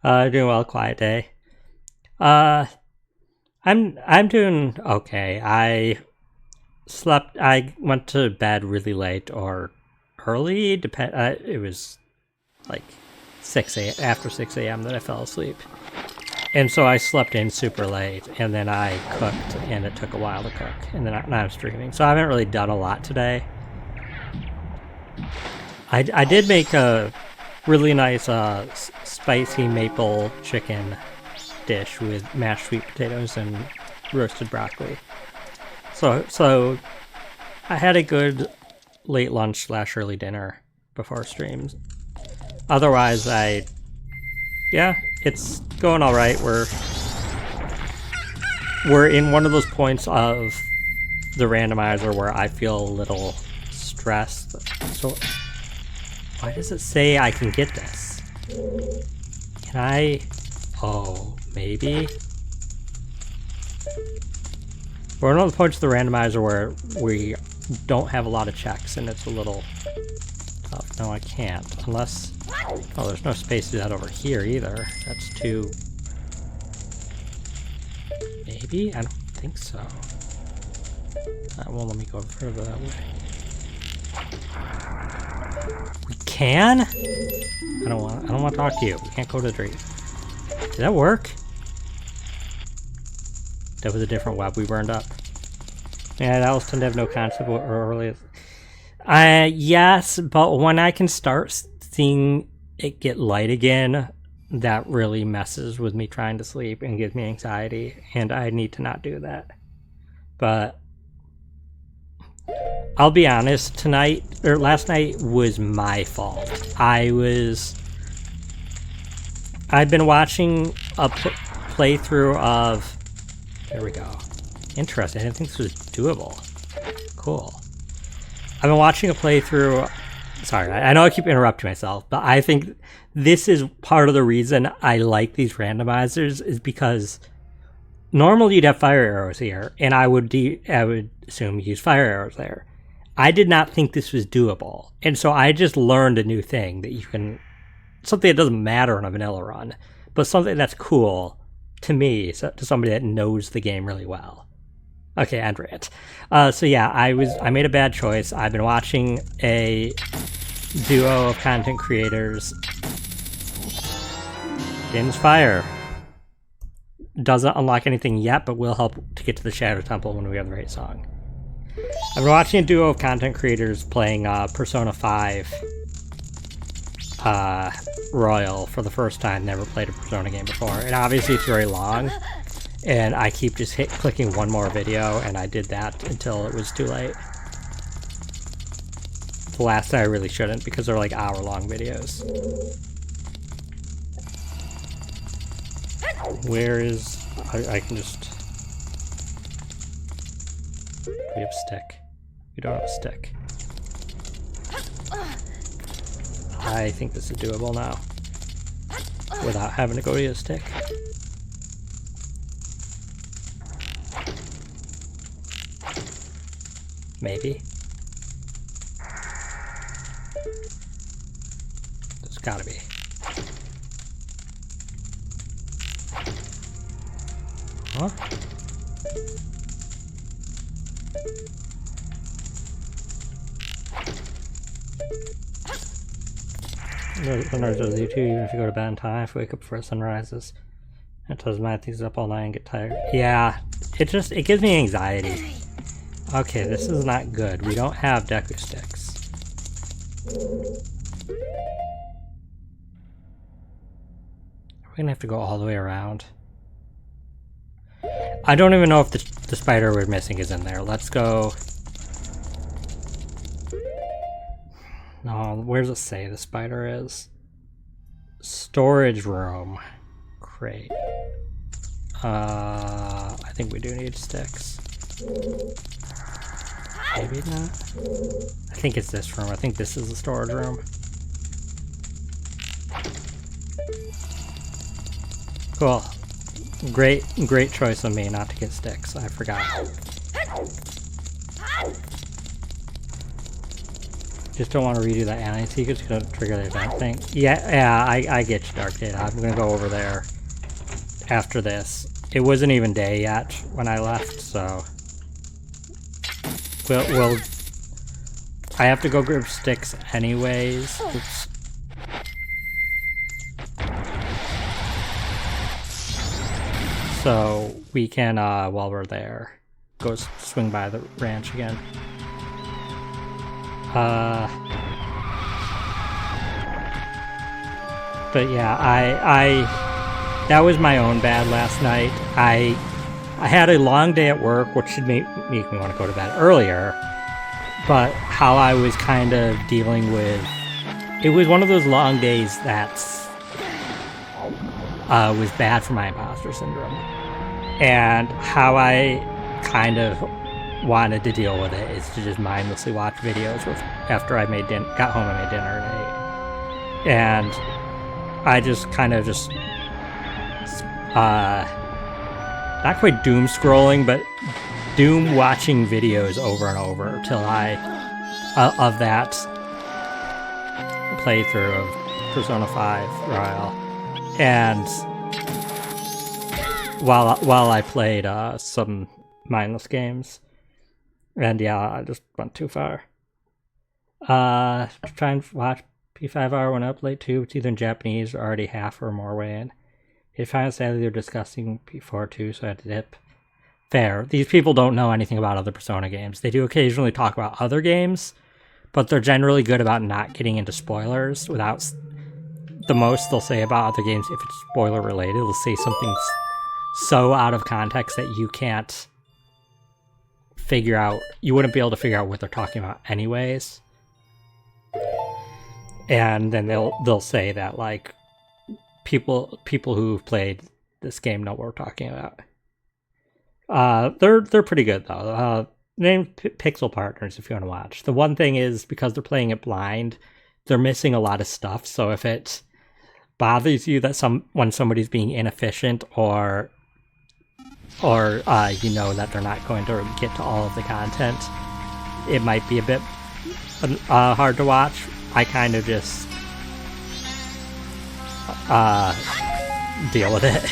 Doing well, quiet day. Uh, I'm doing okay. I went to bed really late or early. It was like 6 a.m. after 6 a.m. that I fell asleep, and so I slept in super late, and then I cooked, and it took a while to cook, and then now I'm streaming. So I haven't really done a lot today. I did make a really nice spicy maple chicken dish with mashed sweet potatoes and roasted broccoli. So I had a good late lunch / early dinner before streams. Otherwise, it's going all right. We're in one of those points of the randomizer where I feel a little stressed. So why does it say I can get this? Can I? Oh, maybe. We're in one of the points of the randomizer where we don't have a lot of checks, and it's a little tough. No, I can't. Unless... Oh, there's no space to do that over here either. That's too... Maybe? I don't think so. That won't let me go further that way. We can? I don't want to talk to you. We can't go to the tree. Did that work? That was a different web we burned up. Yeah, that was tend to have no concept of early. Yes, but when I can start seeing it get light again, that really messes with me trying to sleep and gives me anxiety, and I need to not do that. But I'll be honest, last night was my fault. I've been watching a playthrough of... There we go. Interesting. I didn't think this was doable. Cool. I've been watching a playthrough... Sorry, I know I keep interrupting myself, but I think this is part of the reason I like these randomizers, is because normally you'd have fire arrows here, and I would assume you use fire arrows there. I did not think this was doable, and so I just learned a new thing that you can... Something that doesn't matter in a vanilla run, but something that's cool to me, to somebody that knows the game really well. Okay, end rant. So yeah, I made a bad choice. I've been watching a duo of content creators. Game's fire. Doesn't unlock anything yet, but will help to get to the Shadow Temple when we have the right song. I've been watching a duo of content creators playing Persona 5 Royal for the first time. Never played a Persona game before, and obviously it's very long, and I keep just clicking one more video, and I did that until it was too late. The last time I really shouldn't, because they're like hour-long videos. Where is... I can just... We have a stick. We don't have a stick. I think this is doable now. Without having to go to a stick. Maybe. There's gotta be. Huh? Sometimes does you too, even if you go to bed on time, if you wake up before sun rises. It does my things up all night and get tired. Yeah, it gives me anxiety. Okay, this is not good. We don't have Deku sticks. We're gonna have to go all the way around. I don't even know if the spider we're missing is in there. Let's go... No, where does it say the spider is? Storage room. Great. I think we do need sticks. Maybe not. I think it's this room. I think this is the storage room. Cool. Great choice of me not to get sticks. I forgot. just don't want to redo that anti-secret. It's gonna trigger the event thing. Yeah, I get you, Dark Data. I'm gonna go over there after this. It wasn't even day yet when I left, so we'll I have to go grab sticks anyways. Oops. So we can, while we're there, go swing by the ranch again. But yeah, that was my own bad last night. I had a long day at work, which should make me want to go to bed earlier. But how I was kind of dealing with... It was one of those long days that was bad for my imposter syndrome. And how I kind of wanted to deal with it is to just mindlessly watch videos after I got home and made dinner and ate. And I just kind of just... not quite doom scrolling, but doom watching videos over and over till of that playthrough of Persona 5 Royal. And while I played some mindless games. And yeah, I just went too far. Try and watch P5R went up late too. It's either in Japanese or already half or more way in. It finds sadly they're discussing P4 too, so I had to dip. Fair. These people don't know anything about other Persona games. They do occasionally talk about other games, but they're generally good about not getting into spoilers. Without the most they'll say about other games, if it's spoiler related, they'll say something so out of context that you can't figure out. You wouldn't be able to figure out what they're talking about anyways. And then they'll say that like people who've played this game know what we're talking about. They're pretty good though. Name Pixel Partners if you want to watch. The one thing is, because they're playing it blind, they're missing a lot of stuff. So if it bothers you that when somebody's being inefficient or you know that they're not going to get to all of the content, it might be a bit hard to watch. I kind of just deal with it,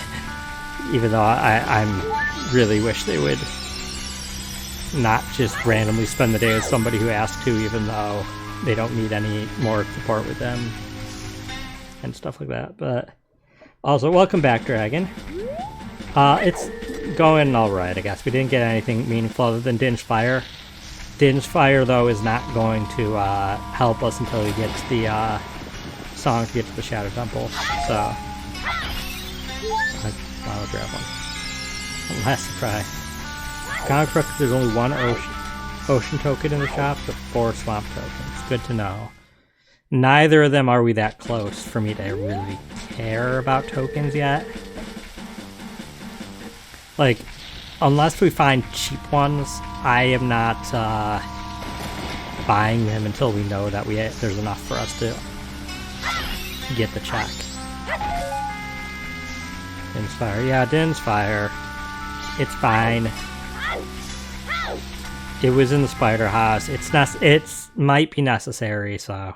even though I'm really wish they would not just randomly spend the day with somebody who asked to, even though they don't need any more support with them and stuff like that. But also, welcome back, Dragon. It's going alright, I guess. We didn't get anything meaningful other than Dinge Fire. Dinge Fire, though, is not going to help us until we get to the song to get to the Shadow Temple. So I'll grab one. One last try. Comic Book, there's only one ocean token in the shop, but 4 swamp tokens. Good to know. Neither of them are we that close for me to really care about tokens yet. Like, unless we find cheap ones, I am not buying them until we know that there's enough for us to get the check. Din's Fire. Yeah, Din's Fire. It's fine. It was in the spider house. It's might be necessary, so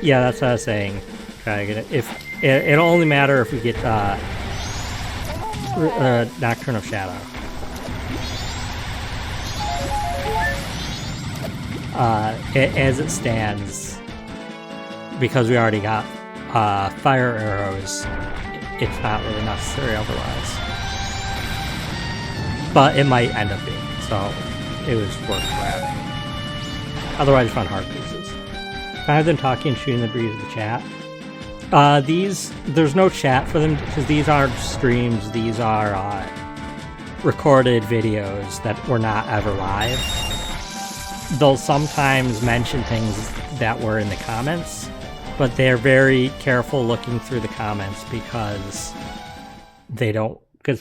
yeah, that's what I was saying. If it'll only matter if we get Nocturne of Shadow. As it stands, because we already got fire arrows, it's not really necessary otherwise. But it might end up being, so it was worth grabbing. Otherwise, I found heart pieces. Rather than talking and shooting the breeze of the chat, there's no chat for them because these aren't streams. These are recorded videos that were not ever live. They'll sometimes mention things that were in the comments, but they're very careful looking through the comments because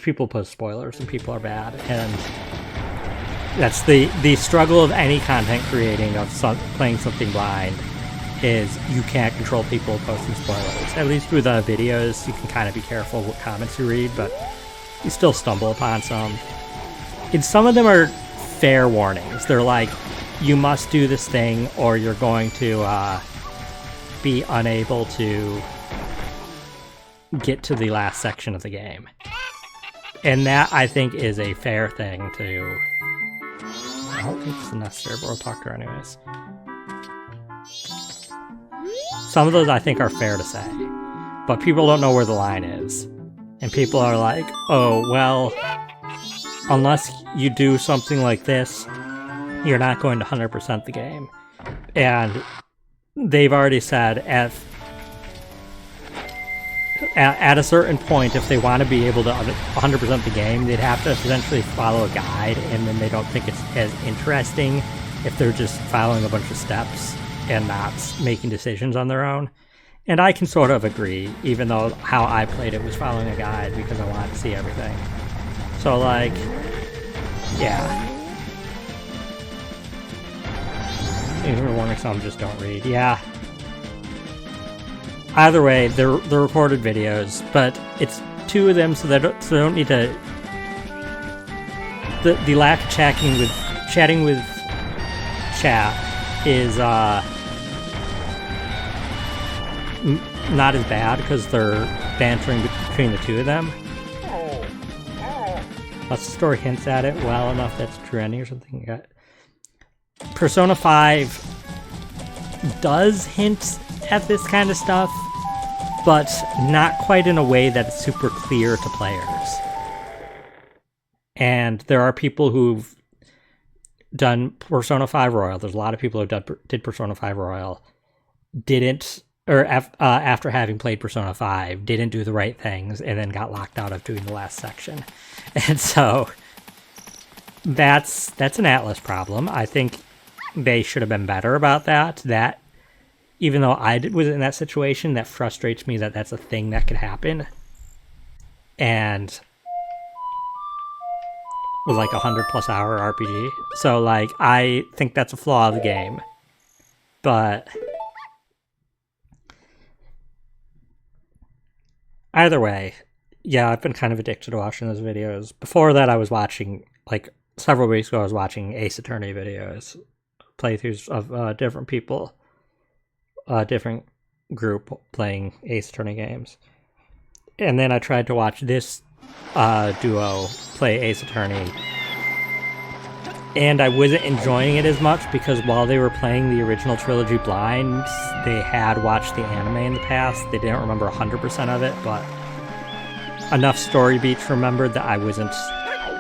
people post spoilers and people are bad, and that's the struggle of any content creating of playing something blind. Is you can't control people posting spoilers. At least with videos, you can kind of be careful what comments you read, but you still stumble upon some. And some of them are fair warnings. They're like, you must do this thing or you're going to be unable to get to the last section of the game. And that, I think, is a fair thing to... I don't think it's necessary, but we'll talk to her anyways. Some of those I think are fair to say, but people don't know where the line is. And people are like, oh, well, unless you do something like this, you're not going to 100% the game. And they've already said at a certain point, if they want to be able to 100% the game, they'd have to essentially follow a guide, and then they don't think it's as interesting if they're just following a bunch of steps and not making decisions on their own. And I can sort of agree, even though how I played it was following a guide because I wanted to see everything. So, like, yeah. Even warning some just don't read. Yeah. Either way, they're recorded videos, but it's 2 of them, so they don't need to... The lack of chatting with chat is not as bad because they're bantering between the 2 of them. Plus the story hints at it well enough that's a true ending or something. Persona 5 does hint at this kind of stuff, but not quite in a way that's super clear to players. And there are people who've done Persona 5 Royal. There's a lot of people who did Persona 5 Royal, after having played Persona 5, didn't do the right things, and then got locked out of doing the last section. And so that's an Atlas problem. I think they should have been better about that. Even though I was in that situation, that frustrates me that that's a thing that could happen. And was like 100+ hour RPG. So, like, I think that's a flaw of the game. But either way, yeah, I've been kind of addicted to watching those videos. Before that, I was watching, like, several weeks ago, I was watching Ace Attorney videos, playthroughs of different people, different group playing Ace Attorney games. And then I tried to watch this duo play Ace Attorney, and I wasn't enjoying it as much because while they were playing the original trilogy blind, they had watched the anime in the past. They didn't remember 100% of it, but enough story beats remembered that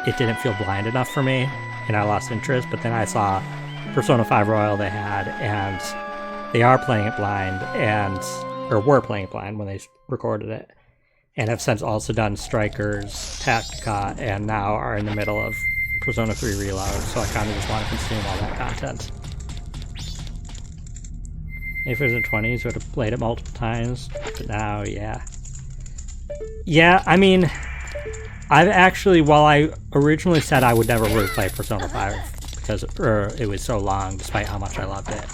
it didn't feel blind enough for me, and I lost interest. But then I saw Persona 5 Royal they had, and they are playing it blind, or were playing it blind when they recorded it, and have since also done Strikers, Tactica, and now are in the middle of Persona 3 Reload, so I kind of just want to consume all that content. If it was in 20s, would have played it multiple times, but now, yeah. Yeah, I mean, I've actually, while I originally said I would never really play Persona 5 because it was so long, despite how much I loved it,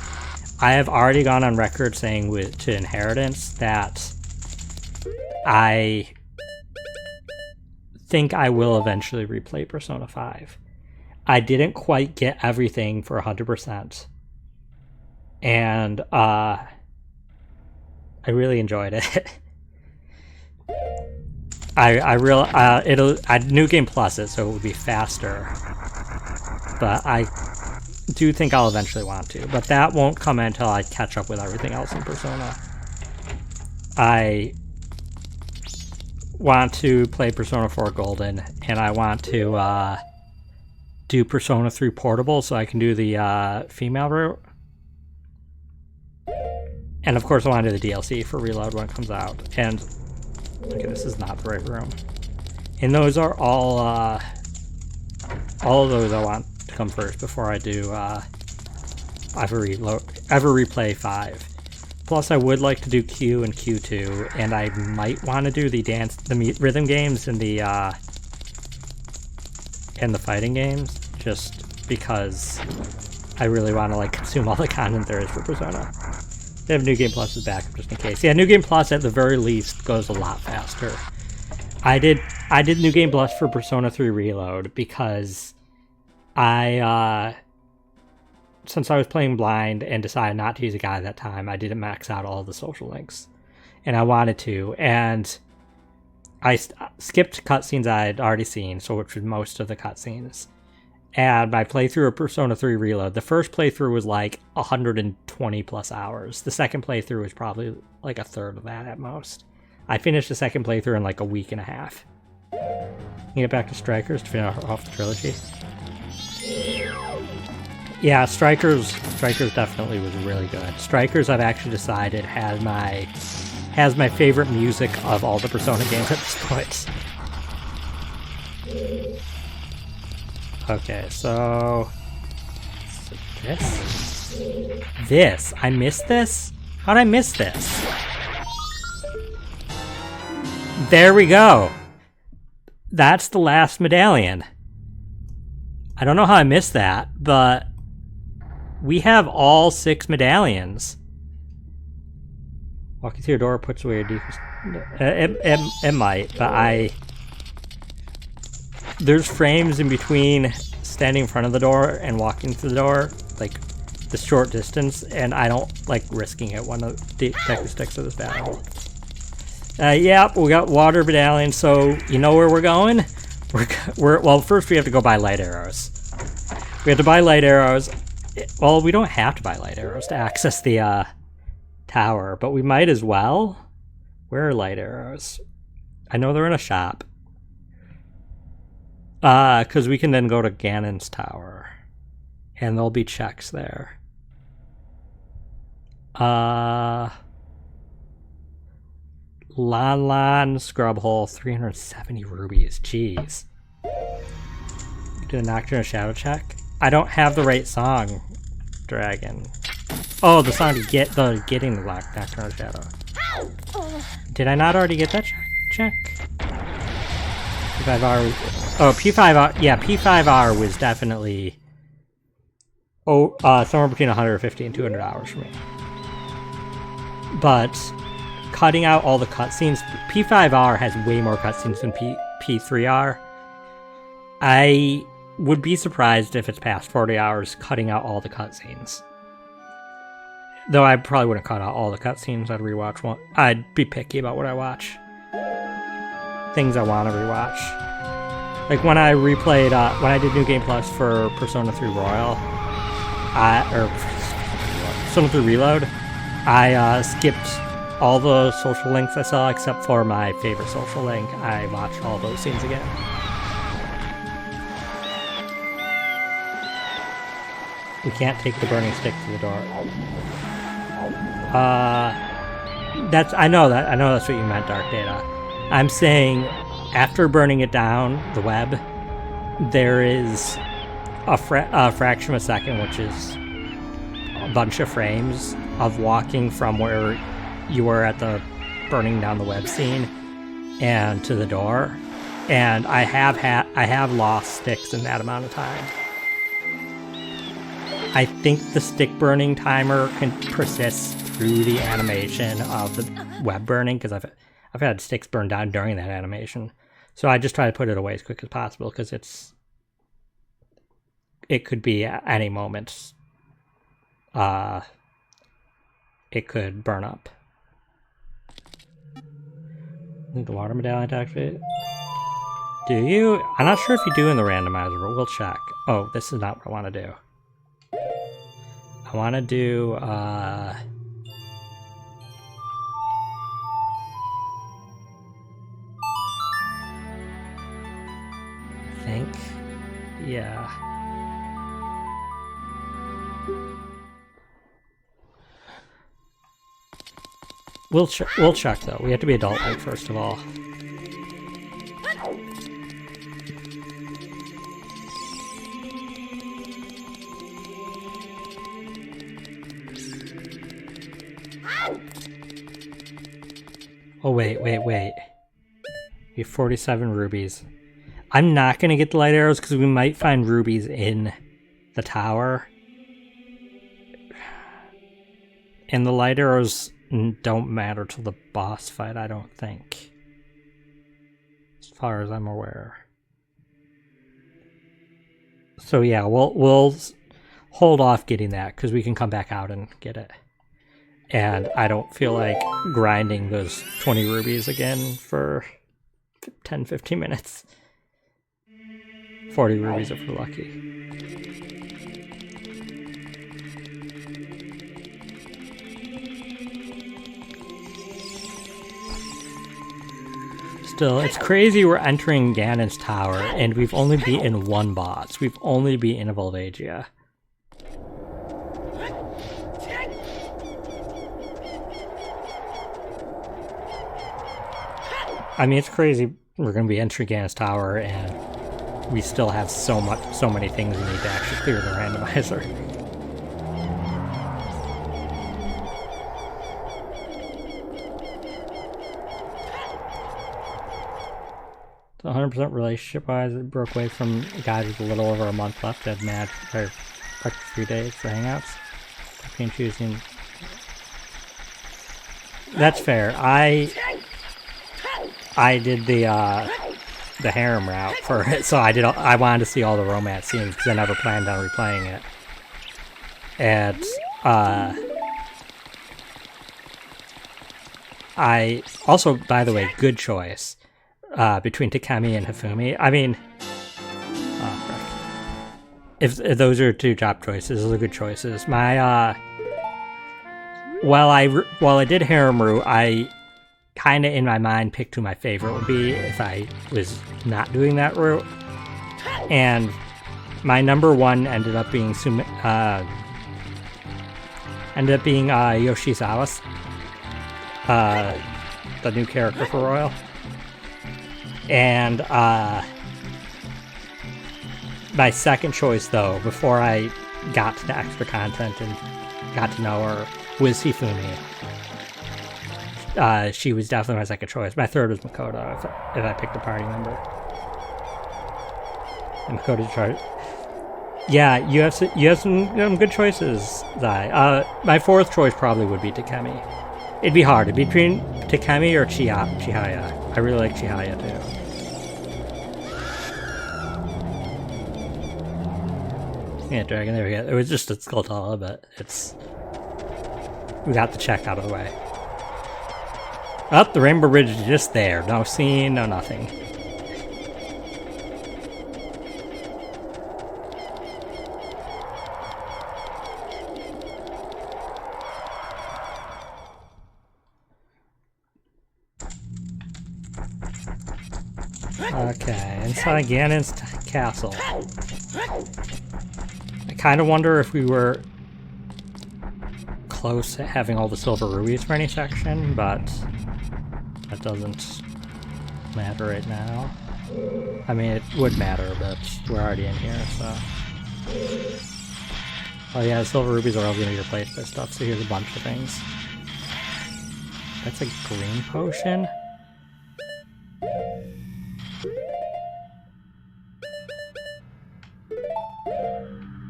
I have already gone on record saying to Inheritance that I think I will eventually replay Persona 5. I didn't quite get everything for 100%. And I really enjoyed it. I New Game Plus it, so it would be faster. But I do think I'll eventually want to. But that won't come until I catch up with everything else in Persona. I want to play Persona 4 Golden, and I want to do Persona 3 Portable so I can do the female route. And of course I want to do the DLC for Reload when it comes out. And okay, this is not the right room. And those are all of those I want to come first before I do ever replay 5. Plus, I would like to do Q and Q2, and I might want to do the rhythm games and the fighting games, just because I really want to consume all the content there is for Persona. They have New Game Plus as backup just in case. Yeah, New Game Plus at the very least goes a lot faster. I did New Game Plus for Persona 3 Reload because I since I was playing blind and decided not to use a guide at that time, I didn't max out all the social links. And I wanted to, and I skipped cutscenes I had already seen, so which was most of the cutscenes. And my playthrough of Persona 3 Reload, the first playthrough was like 120 plus hours. The second playthrough was probably like a third of that at most. I finished the second playthrough in like a week and a half. You get back to Strikers to finish off the trilogy. Yeah, Strikers definitely was really good. Strikers, I've actually decided, has my favorite music of all the Persona games at this point. Okay, so this, I missed this? How'd I miss this? There we go. That's the last medallion. I don't know how I missed that, but we have all 6 medallions. Walking through a door puts away your deepest... It might, but there's frames in between standing in front of the door and walking through the door, like the short distance, and I don't like risking it when the detective sticks to this battle. Yep, we got water medallion, so you know where we're going? Well, first we have to go buy light arrows. We have to buy light arrows. Well, we don't have to buy light arrows to access the tower, but we might as well. Where are light arrows? I know they're in a shop. Because we can then go to Ganon's tower. And there'll be checks there. Lan Scrub Hole, 370 rubies. Jeez. Do a Nocturne Shadow check. I don't have the right song, Dragon. Oh, the song to get getting the Nocturne Shadow. Did I not already get that check? P5R. Oh, P5R. Yeah, P5R was definitely somewhere between 150 and 200 hours for me. But cutting out all the cutscenes, P5R has way more cutscenes than P3R. I would be surprised if it's past 40 hours cutting out all the cutscenes. Though I probably wouldn't cut out all the cutscenes. I'd rewatch one. I'd be picky about what I watch. Things I want to rewatch. Like when I replayed, when I did New Game Plus for Persona 3 Royal, or Persona 3 Reload, I skipped all the social links I saw except for my favorite social link. I watched all those scenes again. We can't take the burning stick to the door. I know that's what you meant, Dark Data. I'm saying after burning it down, the web, there is a fraction of a second, which is a bunch of frames of walking from where you were at the burning down the web scene and to the door, and I have lost sticks in that amount of time. I think the stick burning timer can persist through the animation of the web burning, because I've had sticks burned down during that animation. So I just try to put it away as quick as possible, because it could be at any moment. It could burn up. Need the water medallion to activate. Do you? I'm not sure if you do in the randomizer, but we'll check. Oh, this is not what I want to do. I want to do, I think, yeah. We'll check though. We have to be adult-like first of all. Oh, wait. We have 47 rubies. I'm not going to get the light arrows because we might find rubies in the tower. And the light arrows don't matter till the boss fight, I don't think. As far as I'm aware. So yeah, we'll hold off getting that because we can come back out and get it. And I don't feel like grinding those 20 rubies again for 10-15 minutes. 40 rubies if we're lucky. Still, it's crazy we're entering Ganon's tower and we've only beaten one boss. We've only beaten Volvagia. I mean, it's crazy we're going to be entering Ganon's tower and we still have so many things we need to actually clear the randomizer. So 100% relationship-wise, it broke away from a guy with a little over a month left. Had mad for like 3 days for hangouts. Between choosing. That's fair. I did the harem route for it, so I wanted to see all the romance scenes because I never planned on replaying it. And I also, by the way, good choice. Between Takemi and Hifumi. I mean, if those are two top choices, those are good choices. My, while I did harem route, I kind of in my mind picked who my favorite would be if I was not doing that route. And my number one ended up being Yoshizawa, the new character for Royal. And my second choice, though, before I got to the extra content and got to know her, was Hifumi. She was definitely my second choice. My third was Makoto, if I picked a party member. And Makoto's chart. Yeah, you have some good choices, Zai. My fourth choice probably would be Takemi. It'd be hard. It'd be between Takemi or Chihaya. I really like Chihaya too. Yeah, Dragon, there we go. It was just a Skulltula, but we got the check out of the way. Up, the Rainbow Bridge is just there. No scene, no nothing. Okay, inside Ganon's castle. I kind of wonder if we were close to having all the silver rubies for any section, but that doesn't matter right now. I mean, it would matter, but we're already in here, so... Oh yeah, the silver rubies are all going to be replaced by stuff, so here's a bunch of things. That's a green potion?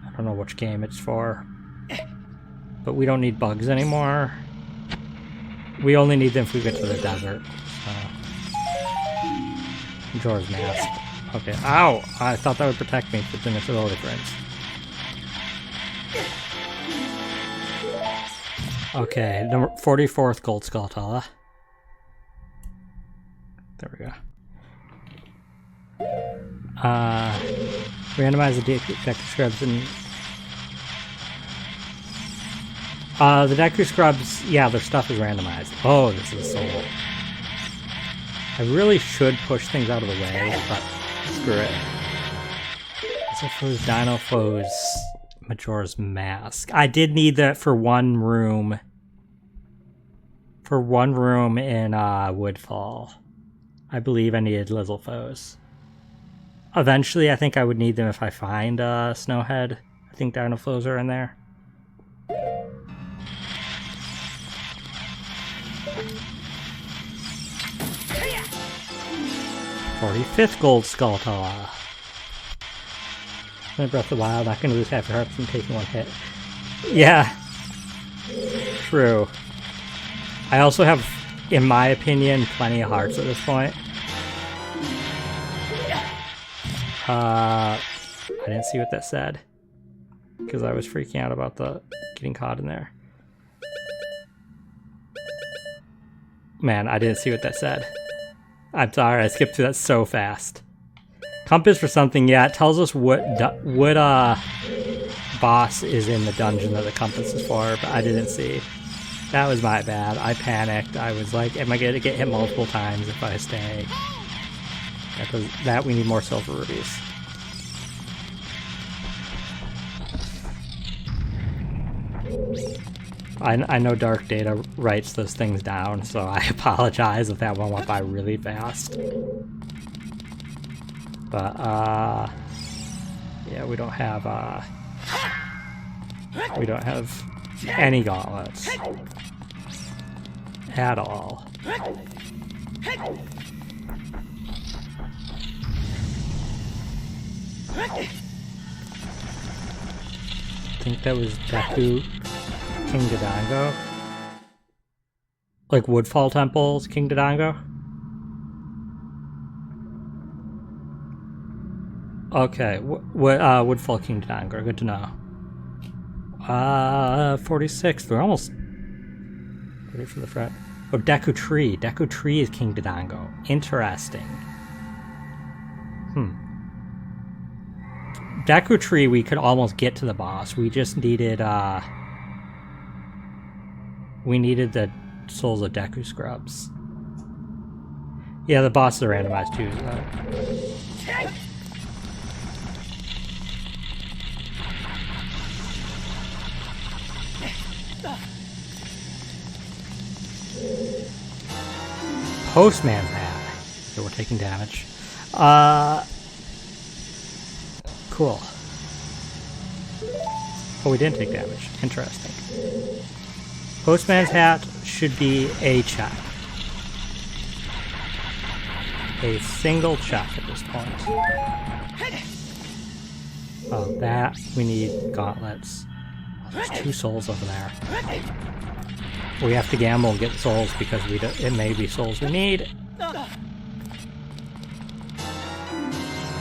I don't know which game it's for. But we don't need bugs anymore. We only need them if we get to the desert. So. Majora's Mask. Okay. Ow! I thought that would protect me for the no difference. Okay, number 44th Gold Skulltula. There we go. Randomize the Deku Scrubs and... the Deku Scrubs, yeah, their stuff is randomized. Oh, this is a soul. I really should push things out of the way, but screw it. So for Dino Foes, Majora's Mask. I did need that for one room. For one room in Woodfall. I believe I needed Lizzle Foes. Eventually, I think I would need them if I find Snowhead. I think Dino Foes are in there. 45th Gold Skulltula. Breath of the Wild, not going to lose half your hearts from taking one hit. Yeah. True. I also have, in my opinion, plenty of hearts at this point. I didn't see what that said. because I was freaking out about the getting caught in there. Man, I didn't see what that said. I'm sorry, I skipped through that so fast. Compass for something, yeah, it tells us what boss is in the dungeon that the compass is for, but I didn't see. That was my bad. I panicked. I was like, am I going to get hit multiple times if I stay? Because that we need more silver rubies. I know Dark Data writes those things down, so I apologize if that one went by really fast. But, yeah, we don't have any gauntlets. At all. I think that was Deku King Dodongo. Like Woodfall Temple's King Dodongo? Okay, Woodfall King Dodongo, good to know. 46, we're almost ready for the front. Oh, Deku Tree. Deku Tree is King Dodongo. Interesting. Deku Tree, we could almost get to the boss. We just needed, we needed the Souls of Deku Scrubs. Yeah, the bosses are randomized too. Postman's hat. So we're taking damage. Cool. Oh, we didn't take damage. Interesting. Postman's hat should be a check. A single check at this point. Oh, that. We need gauntlets. Oh, there's 2 souls over there. We have to gamble and get souls because it may be souls we need.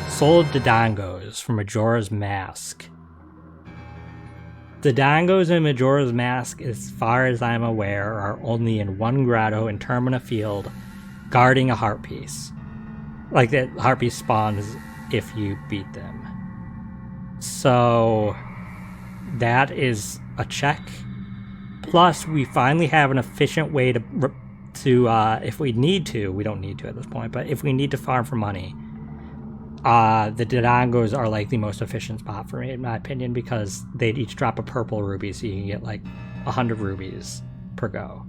Soul of Dodongos from Majora's Mask. Dodongos in Majora's Mask, as far as I'm aware, are only in one grotto in Termina Field, guarding a heart piece. Like, that heart piece spawns if you beat them. So, that is a check. Plus, we finally have an efficient way to if we need to, we don't need to at this point, but if we need to farm for money, the Dodongos are like the most efficient spot for me, in my opinion, because they'd each drop a purple ruby, so you can get like 100 rubies per go.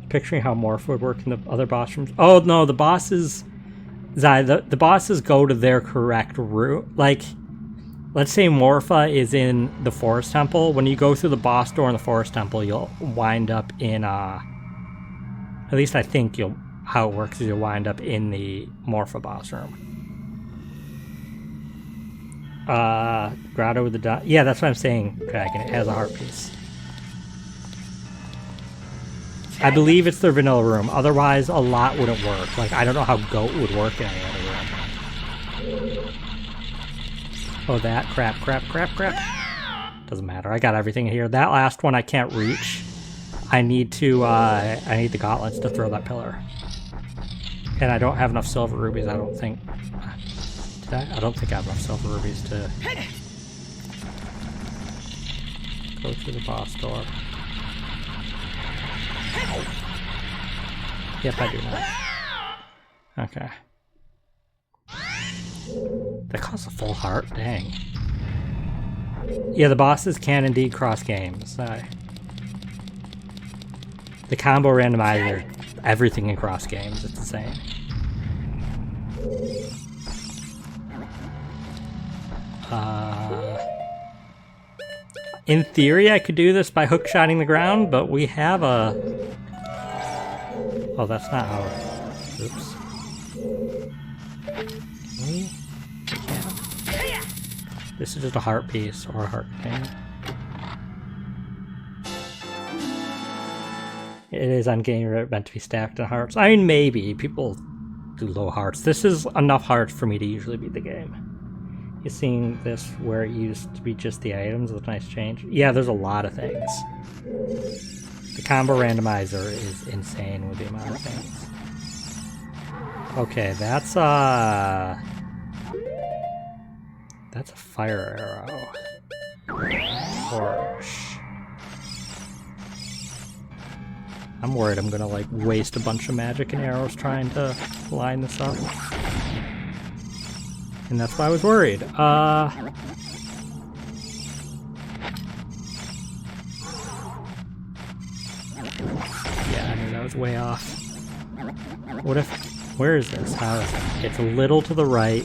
Picturing how Morph would work in the other boss rooms. Oh no, the bosses, Zai, the bosses go to their correct route. Like, let's say Morpha is in the Forest Temple. When you go through the boss door in the Forest Temple, you'll wind up in, at least I think how it works is you'll wind up in the Morpha boss room. Grotto with the yeah, that's what I'm saying, Dragon. It has a heart piece. I believe it's their vanilla room. Otherwise, a lot wouldn't work. Like, I don't know how Goat would work in any other room. Oh, that. Crap. Doesn't matter. I got everything here. That last one I can't reach. I need the gauntlets to throw that pillar. And I don't have enough silver rubies, I don't think. Did I? I don't think I have enough silver rubies to go through the boss door. Yep, I do now. Okay. That costs a full heart? Dang. Yeah, the bosses can indeed cross games. The combo randomizer, everything in cross games, it's insane. In theory, I could do this by hookshotting the ground, but we have a... Oh, that's not how... Oops. This is just a heart piece or a heart container. It is on game meant to be stacked in hearts. I mean, maybe people do low hearts. This is enough hearts for me to usually beat the game. You seeing this where it used to be just the items with a nice change? Yeah, there's a lot of things. The combo randomizer is insane with the amount of things. Okay, that's a fire arrow. Torch. I'm worried I'm gonna like waste a bunch of magic and arrows trying to line this up. And that's why I was worried. Yeah, I knew that was way off. What if... Where is this? How is it? It's a little to the right,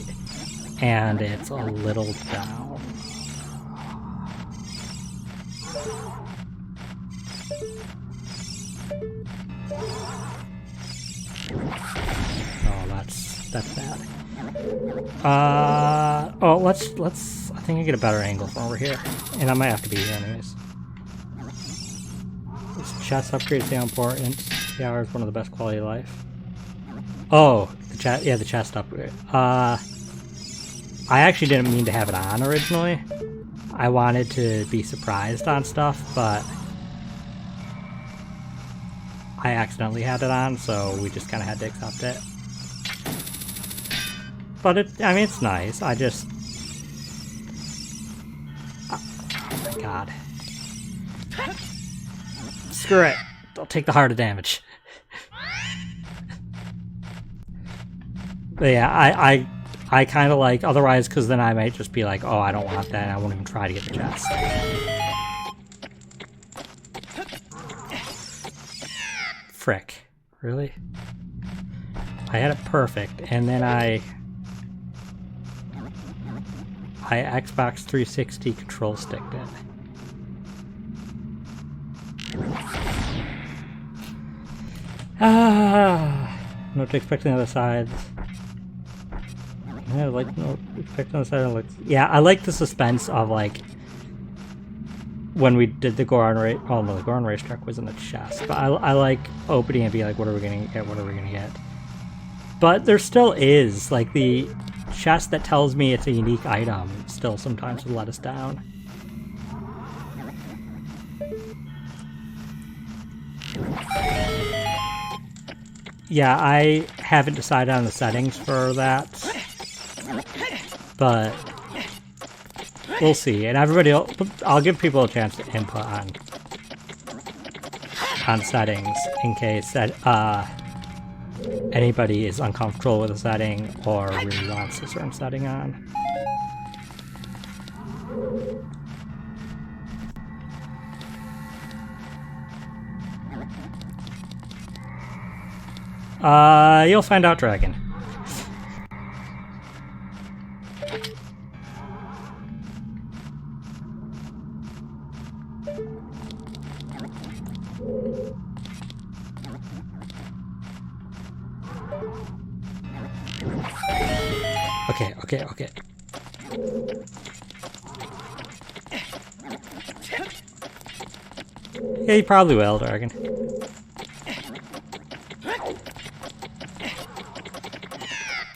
and it's a little down. Oh, that's bad. Oh, let's. I think I get a better angle from over here, and I might have to be here anyways. This chest upgrade is so important. 3 hours, one of the best quality of life. Oh, the chest. Yeah, the chest upgrade. I actually didn't mean to have it on originally. I wanted to be surprised on stuff, but I accidentally had it on, so we just kind of had to accept it. But I mean, it's nice. I just... Oh my god. Screw it. I'll take the heart of damage. But yeah, I kind of like... Otherwise, because then I might just be like, oh, I don't want that, and I won't even try to get the chest. Frick. Really? I had it perfect, and then I Xbox 360 control sticked it. What to expect on the other side. Yeah, like no expect on the side. Like, yeah, I like the suspense of like when we did the Goron race. Oh no, the Goron racetrack was in the chest. But I like opening and be like, what are we gonna get? What are we gonna get? But there still is like the chest that tells me it's a unique item. Still sometimes will let us down. Yeah, I haven't decided on the settings for that, but we'll see. And everybody, I'll give people a chance to input on settings in case that anybody is uncomfortable with a setting or really wants a certain setting on. You'll find out, Dragon. Okay. Yeah, you probably will, Dragon.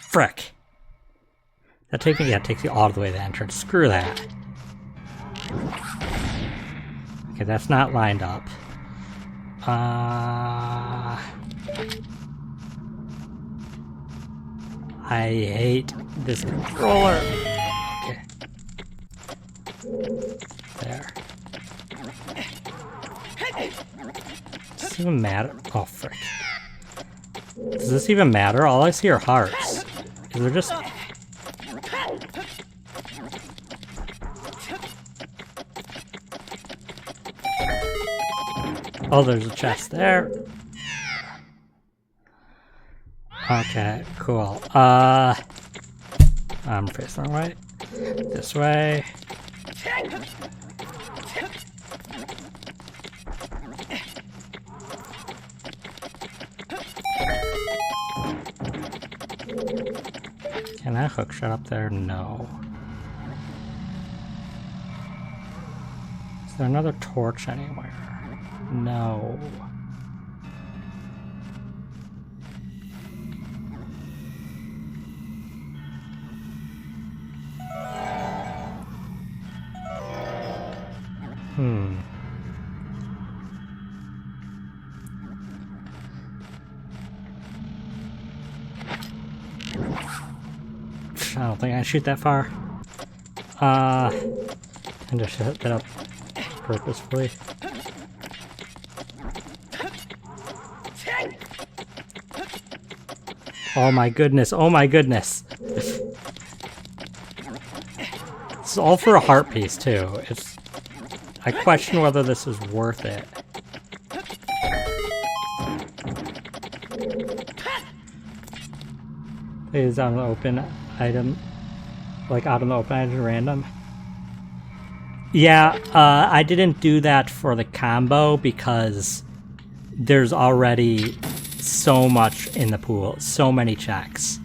Frick. That takes me all the way to the entrance. Screw that. Okay, that's not lined up. I hate this controller. Okay. There. Does this even matter? Oh, frick. Does this even matter? All I see are hearts. Is there just... Oh, there's a chest there. Okay, cool. I'm facing the right. This way. Can that hook shut up there? No. Is there another torch anywhere? No. I don't think I can shoot that far. And just hit that up purposefully. Oh my goodness, oh my goodness. This is all for a heart piece too. I question whether this is worth it. It is on an open item, like out on the open item random. Yeah, I didn't do that for the combo because there's already so much in the pool, so many checks.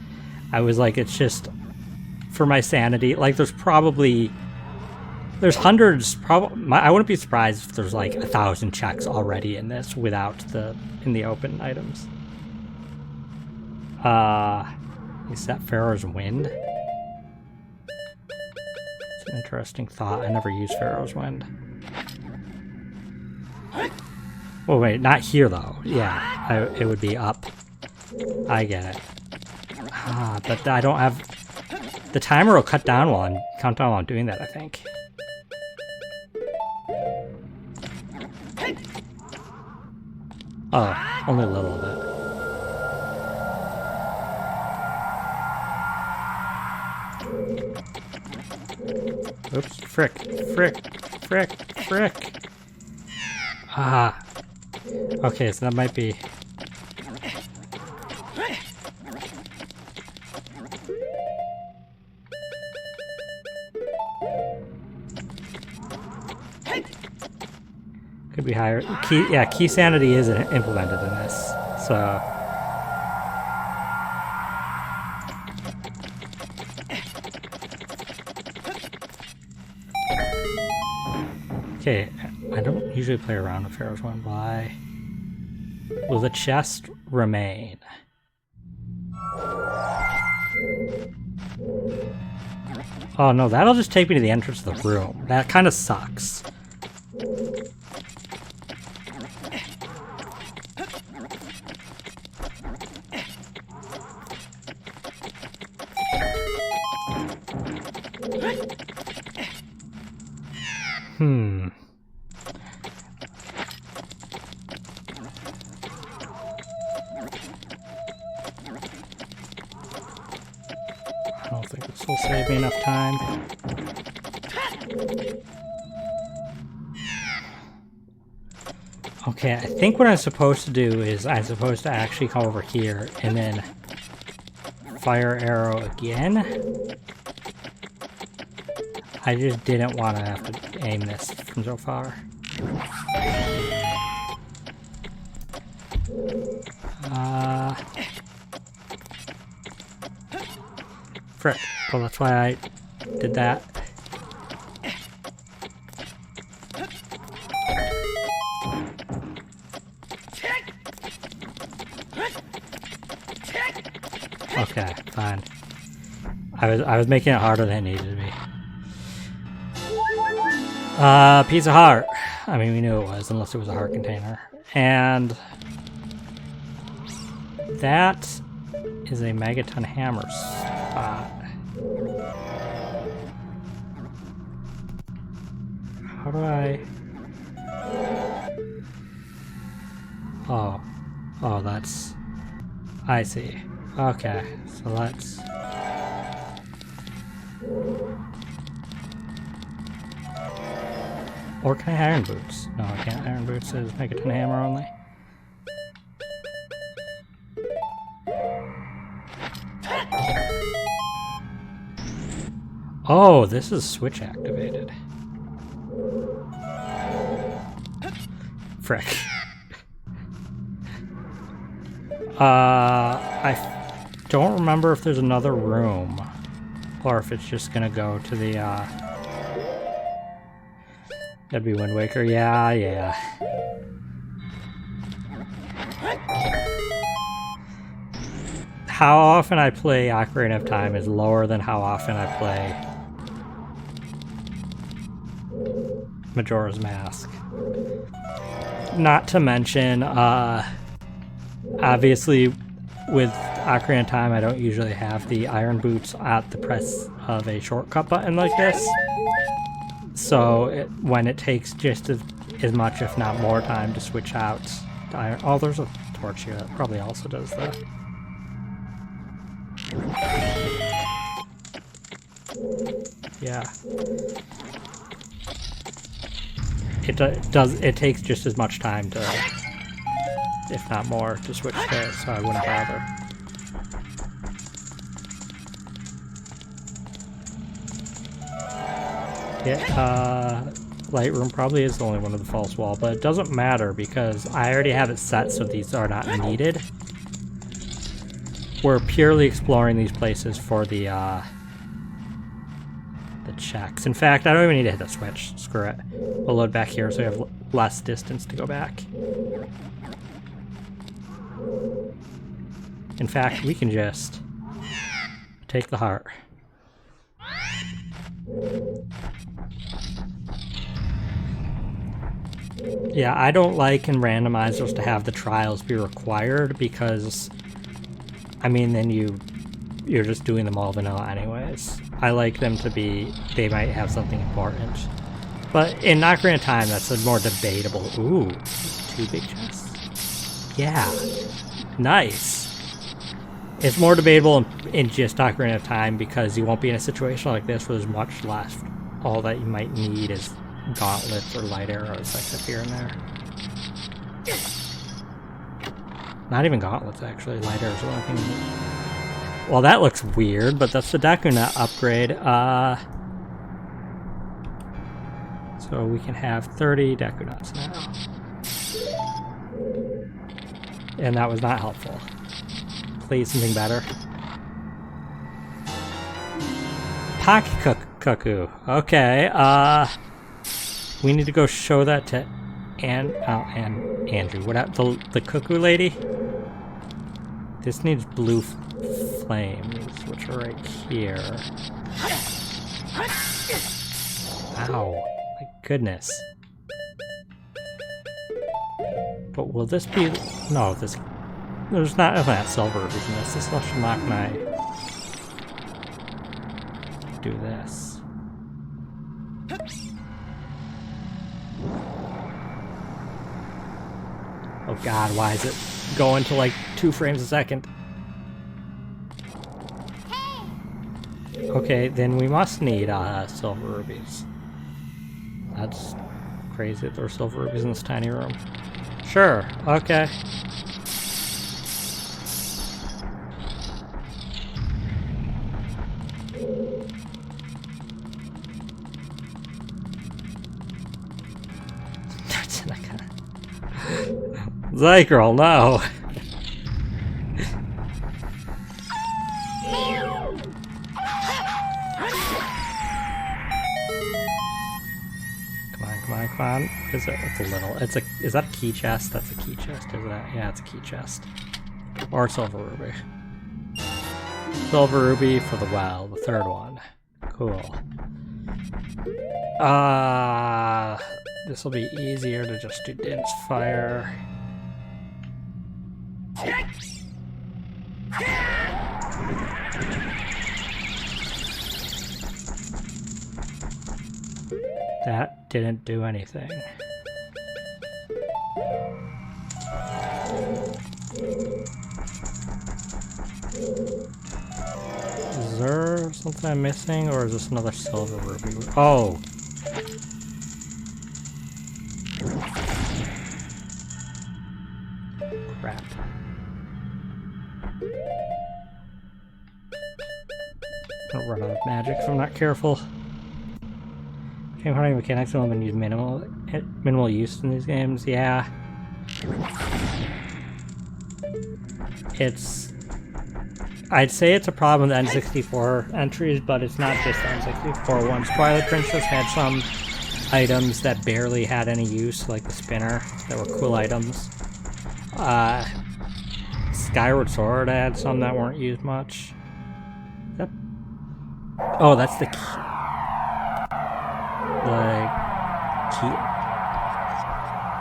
I was like, it's just for my sanity. Like, there's hundreds. I wouldn't be surprised if there's like 1,000 checks already in this without in the open items. Is that Pharaoh's Wind? It's an interesting thought. I never used Pharaoh's Wind. Oh wait, not here though. Yeah, it would be up. I get it. But I don't have... The timer will count down while I'm doing that, I think. Oh, only a little of it. Oops, frick. Okay, so that might be... Could be higher. Key sanity is implemented in this, so... Okay, I don't usually play around with Pharaoh's Wind. Why? Will the chest remain? Oh no, that'll just take me to the entrance of the room. That kind of sucks. I don't think this will save me enough time. Okay, I think what I'm supposed to do is I'm supposed to actually come over here and then fire arrow again. I just didn't want to have to aim this from so far. Frick. Well, that's why I did that. Okay, fine. I was making it harder than it needed to be. Piece of heart. I mean, we knew it was, unless it was a heart container. And that is a megaton hammer spot. How do I... Oh, that's... I see. Okay, so let's... Or can I iron boots? No, I can't iron boots. It says megaton hammer only. Oh, this is switch activated. Frick. I don't remember if there's another room, or if it's just gonna go to the, that'd be Wind Waker, yeah. How often I play Ocarina of Time is lower than how often I play Majora's Mask. Not to mention, obviously, with Ocarina of Time, I don't usually have the iron boots at the press of a shortcut button like this. So when it takes just as much, if not more time to switch out to iron... Oh, there's a torch here that probably also does that. Yeah. It takes just as much time to, if not more, to switch to it, so I wouldn't bother. Yeah, Lightroom probably is the only one with the false wall, but it doesn't matter because I already have it set so these are not needed. We're purely exploring these places for the checks. In fact, I don't even need to hit the switch. Screw it. We'll load back here so we have less distance to go back. In fact, we can just take the heart. Yeah, I don't like in randomizers to have the trials be required because, I mean, then you're just doing them all vanilla anyways. I like them to be, they might have something important. But in Ocarina of Time, that's a more debatable. Ooh, 2 big chests. Yeah, nice. It's more debatable in just Ocarina of Time because you won't be in a situation like this where there's much left. All that you might need is gauntlets or light arrows like here and there. Not even gauntlets, actually. Light arrows are the only thing you need. Well, that looks weird, but that's the Deku Nut upgrade. So we can have 30 Deku Nuts now. And that was not helpful. Please, something better. Pocket Cuckoo. Okay, we need to go show that to Andrew. What the cuckoo lady? This needs blue flames, which are right here. Ow. My goodness. But will this be... No, there's not that silver rubies in this. This should not gonna do this. Oh god, why is it going to like 2 frames a second? Okay, then we must need silver rubies. That's crazy that there are silver rubies in this tiny room. Sure, okay. Zycrel, no! Come on. It's a little. Is that a key chest? That's a key chest, isn't it? Yeah, it's a key chest. Or silver ruby. Silver ruby for the well, the 3rd one. Cool. This will be easier to just do dense fire. That didn't do anything. Is there something I'm missing, or is this another silver ruby? Oh! Crap. I'll run out of magic if I'm not careful. Game hunting mechanics have been used minimal use in these games, yeah. I'd say it's a problem with N64 entries, but it's not just N64 ones. Twilight Princess had some items that barely had any use, like the spinner, that were cool items. Skyward Sword had some that weren't used much. Oh, that's the key.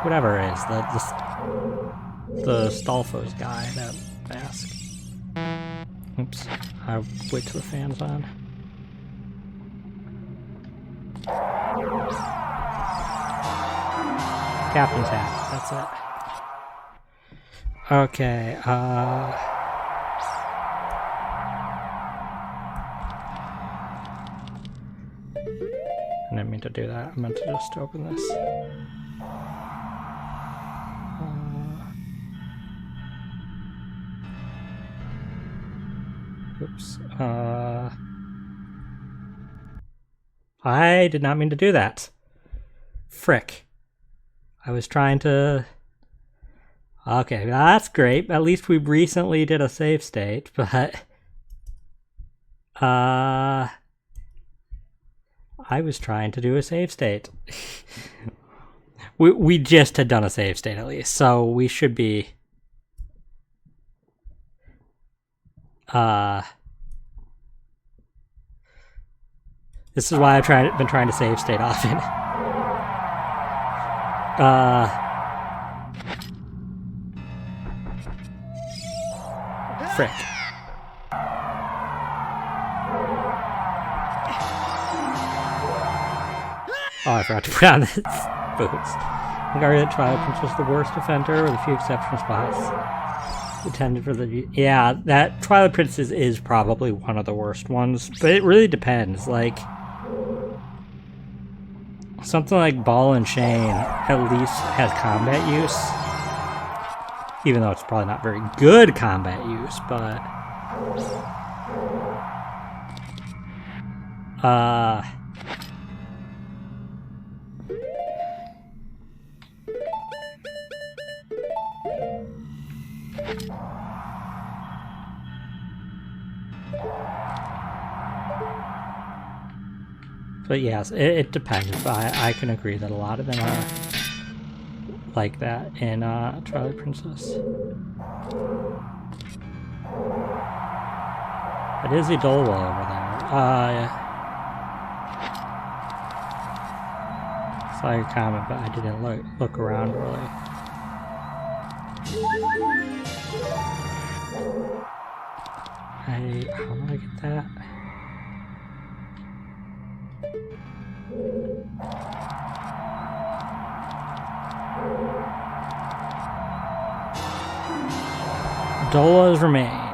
Whatever it is, the Stolfos guy, that mask. Oops. I'll wait till the fan's on. Captain's hat. That's it. Okay. I didn't mean to do that. I meant to just open this. Oops. I did not mean to do that. Frick. I was trying to... Okay, that's great. At least we recently did a save state, but... I was trying to do a save state. we just had done a save state at least, so we should be... This is why I've been trying to save state often. Frick. Oh, I forgot to put on this boots. I regard that Twilight Princess was the worst offender with a few exceptional spots. Intended for the... Yeah, that Twilight Princess is probably one of the worst ones, but it really depends. Like, something like Ball and Chain at least has combat use. Even though it's probably not very good combat use, but... But yes, it depends. I can agree that a lot of them are like that in Twilight Princess. It is Idola over there. Yeah. Saw your comment, but I didn't look around really. How do I get that? Dolas remain.